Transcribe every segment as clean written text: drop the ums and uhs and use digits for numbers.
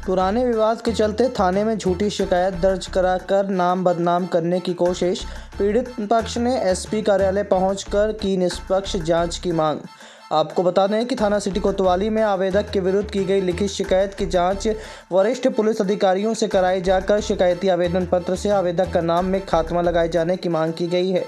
पुराने विवाद के चलते थाने में झूठी शिकायत दर्ज कराकर नाम बदनाम करने की कोशिश। पीड़ित पक्ष ने एसपी कार्यालय पहुंचकर की निष्पक्ष जांच की मांग। आपको बता दें कि थाना सिटी कोतवाली में आवेदक के विरुद्ध की गई लिखित शिकायत की जांच वरिष्ठ पुलिस अधिकारियों से कराई जाकर शिकायती आवेदन पत्र से आवेदक का नाम में खात्मा लगाए जाने की मांग की गई है।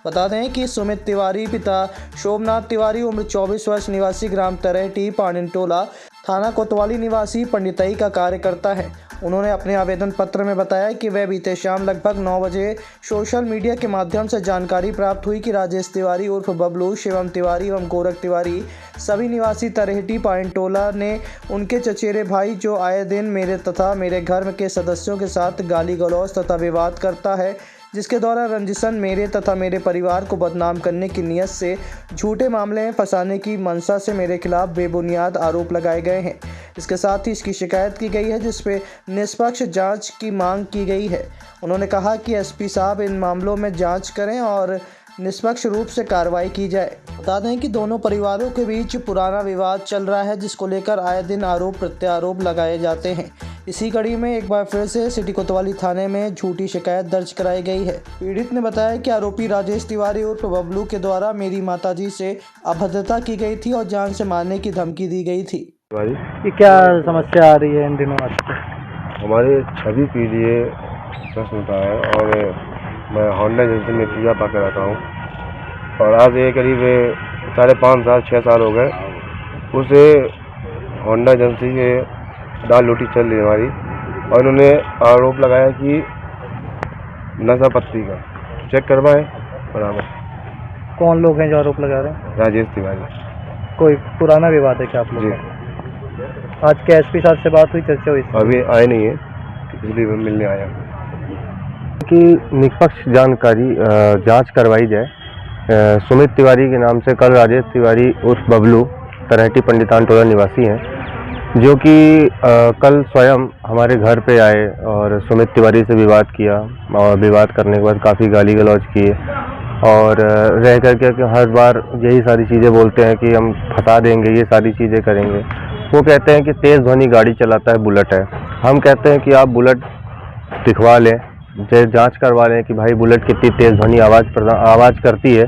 बता दें कि सुमित तिवारी पिता शोभनाथ तिवारी उम्र 24 वर्ष निवासी ग्राम तरेटी पांडिनटोला थाना कोतवाली निवासी पंडिताई का कार्य करता है। उन्होंने अपने आवेदन पत्र में बताया कि वह बीते शाम लगभग 9 बजे सोशल मीडिया के माध्यम से जानकारी प्राप्त हुई कि राजेश तिवारी उर्फ बबलू, शिवम तिवारी एवं गोरख तिवारी सभी निवासी तरेटी पांडिनटोला ने उनके चचेरे भाई जो आए दिन मेरे तथा मेरे घर के सदस्यों के साथ गाली गलौज तथा विवाद करता है, जिसके द्वारा रंजिशन मेरे तथा मेरे परिवार को बदनाम करने की नीयत से झूठे मामले में फंसाने की मंशा से मेरे खिलाफ बेबुनियाद आरोप लगाए गए हैं। इसके साथ ही इसकी शिकायत की गई है जिसपे निष्पक्ष जांच की मांग की गई है। उन्होंने कहा कि एसपी साहब इन मामलों में जांच करें और निष्पक्ष रूप से कार्रवाई की जाए। बता दें कि दोनों परिवारों के बीच पुराना विवाद चल रहा है, जिसको लेकर आए दिन आरोप प्रत्यारोप लगाए जाते हैं। इसी कड़ी में एक बार फिर से सिटी कोतवाली थाने में झूठी शिकायत दर्ज कराई गई है। पीड़ित ने बताया कि आरोपी राजेश तिवारी उर्फ बबलू के द्वारा मेरी माताजी से अभद्रता की गई थी और जान से मारने की धमकी दी गई थी। ये क्या समस्या आ रही है इन दिनों? हमारे छवि के लिए प्रश्न होता है और मैं होंडा एजेंसी में पूजा पा कर आता हूँ और आज ये करीब 5.5 साल 6 साल हो गए उसे होंडा एजेंसी के दाल रोटी चल रही हमारी और उन्होंने आरोप लगाया कि नशा पत्ती का चेक करवाएं बराबर। कौन लोग हैं जो आरोप लगा रहे हैं? राजेश तिवारी। कोई पुराना विवाद है क्या आप लोग? आज के एसपी साहब से बात हुई, चर्चा हुई? अभी आए नहीं है, इसलिए मैं मिलने आया कि निष्पक्ष जानकारी जांच करवाई जाए। सुमित तिवारी के नाम से कल राजेश तिवारी उर्फ बबलू तरेटी पंडितानटोला निवासी हैं, जो कि कल स्वयं हमारे घर पे आए और सुमित तिवारी से विवाद किया और विवाद करने के बाद काफ़ी गाली गलौज किए और रह करके कि हर बार यही सारी चीज़ें बोलते हैं कि हम फंसा देंगे, ये सारी चीज़ें करेंगे। वो कहते हैं कि तेज़ ध्वनि गाड़ी चलाता है, बुलेट है। हम कहते हैं कि आप बुलेट दिखवा लें, जांच करवा लें कि भाई बुलेट कितनी तेज़ ध्वनि आवाज़ करती है,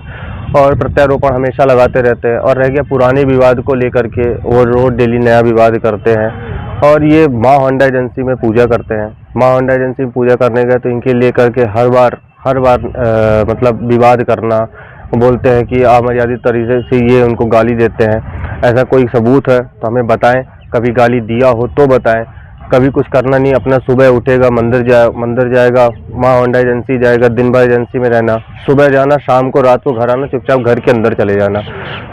और प्रत्यारोपण हमेशा लगाते रहते हैं। और रह गया पुराने विवाद को लेकर के, वो रोज डेली नया विवाद करते हैं और ये माँ होंडा एजेंसी में पूजा करते हैं। माँ होंडा एजेंसी में पूजा करने गए तो इनके लिए करके हर बार मतलब विवाद करना, बोलते हैं कि अमर्यादित तरीके से ये उनको गाली देते हैं। ऐसा कोई सबूत है तो हमें बताएं, कभी गाली दिया हो तो बताएं। कभी कुछ करना नहीं, अपना सुबह उठेगा मंदिर जाएगा, माँ होंडा एजेंसी जाएगा, दिन भर एजेंसी में रहना, सुबह जाना, शाम को रात को घर आना, चुपचाप घर के अंदर चले जाना।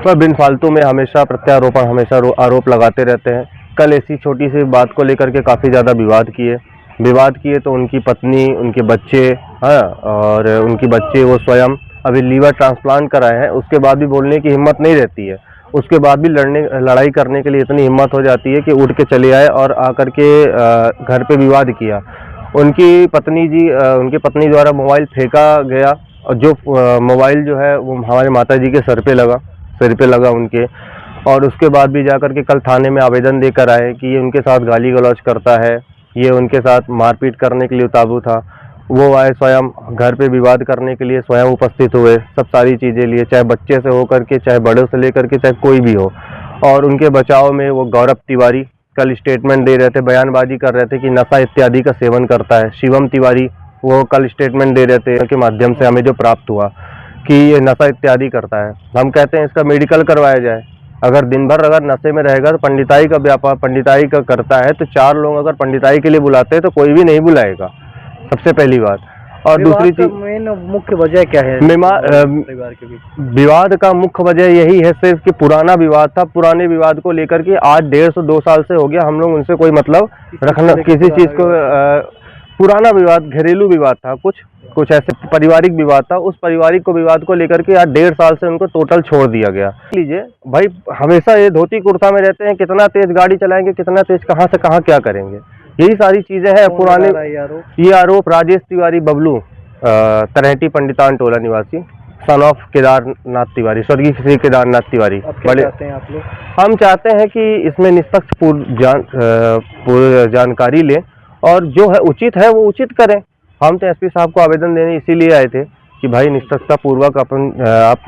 तो बिन फालतू में हमेशा प्रत्यारोपण, हमेशा आरोप लगाते रहते हैं। कल ऐसी छोटी सी बात को लेकर के काफ़ी ज़्यादा विवाद किए तो उनकी पत्नी, उनके बच्चे, हाँ, और उनकी बच्चे वो स्वयं अभी लीवर ट्रांसप्लांट कराए हैं, उसके बाद भी बोलने की हिम्मत नहीं रहती है। उसके बाद भी लड़ाई करने के लिए इतनी हिम्मत हो जाती है कि उठ के चले आए और आकर के घर पे विवाद किया। उनकी पत्नी द्वारा मोबाइल फेंका गया और जो मोबाइल जो है वो हमारे माताजी के सिर पे लगा उनके। और उसके बाद भी जाकर के कल थाने में आवेदन देकर आए कि ये उनके साथ गाली गलौज करता है, ये उनके साथ मारपीट करने के लिए उतारू था। वो आए स्वयं घर पे विवाद करने के लिए, स्वयं उपस्थित हुए, सब सारी चीज़ें लिए, चाहे बच्चे से होकर के, चाहे बड़ों से लेकर के, चाहे कोई भी हो। और उनके बचाव में वो गौरव तिवारी कल स्टेटमेंट दे रहे थे, बयानबाजी कर रहे थे कि नशा इत्यादि का सेवन करता है। शिवम तिवारी वो कल स्टेटमेंट दे रहे थे, के माध्यम से हमें जो प्राप्त हुआ कि ये नशा इत्यादि करता है। हम कहते हैं इसका मेडिकल करवाया जाए। अगर दिन भर अगर नशे में रहेगा तो पंडिताई का व्यापार, पंडिताई का करता है, तो 4 लोग अगर पंडिताई के लिए बुलाते हैं तो कोई भी नहीं बुलाएगा, सबसे पहली बात। और दूसरी चीज, मेन मुख्य वजह क्या है परिवार के बीच विवाद का? मुख्य वजह यही है सिर्फ कि पुराना विवाद था। पुराने विवाद को लेकर के आज 150-2 साल से हो गया, हम लोग उनसे कोई मतलब रखना, किसी चीज को पुराना विवाद, घरेलू विवाद था, कुछ ऐसे पारिवारिक विवाद था। उस पारिवारिक विवाद को लेकर के आज 1.5 साल से उनको टोटल छोड़ दिया गया। लीजिए भाई, हमेशा ये धोती कुर्ता में रहते हैं, कितना तेज गाड़ी चलाएंगे, कितना तेज कहाँ से कहाँ क्या करेंगे, यही सारी चीजें हैं। पुराने ये आरोप राजेश तिवारी बबलू तरेटी पंडितानटोला निवासी सन ऑफ केदारनाथ तिवारी, स्वर्गीय श्री केदारनाथ तिवारी। अब क्या चाहते हैं आप लोग? हम चाहते हैं कि इसमें निष्पक्ष पूर्व जानकारी लें और जो है उचित है वो उचित करें। हम तो एसपी साहब को आवेदन देने इसीलिए आए थे कि भाई निष्पक्षता पूर्वक आप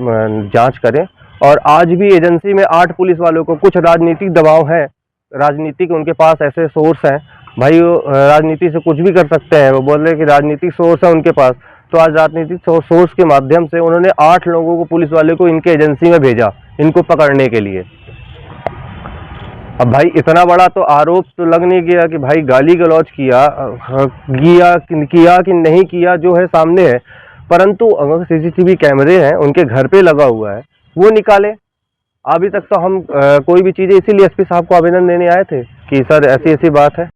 जांच करें। और आज भी एजेंसी में 8 पुलिस वालों को कुछ राजनीतिक दबाव है, राजनीतिक उनके पास ऐसे सोर्स हैं, भाई वो राजनीति से कुछ भी कर सकते हैं। वो बोल रहे हैं कि राजनीतिक सोर्स है उनके पास, तो आज राजनीतिक सोर्स के माध्यम से उन्होंने 8 लोगों को, पुलिस वाले को इनके एजेंसी में भेजा इनको पकड़ने के लिए। अब भाई इतना बड़ा तो आरोप तो लग नहीं गया कि भाई गाली गलौज किया कि नहीं किया, जो है सामने है। परंतु अगर सीसीटीवी कैमरे हैं उनके घर पे लगा हुआ है वो निकाले। अभी तक तो हम कोई भी चीज़ें, इसीलिए एसपी साहब को आवेदन देने आए थे कि सर ऐसी ऐसी बात है।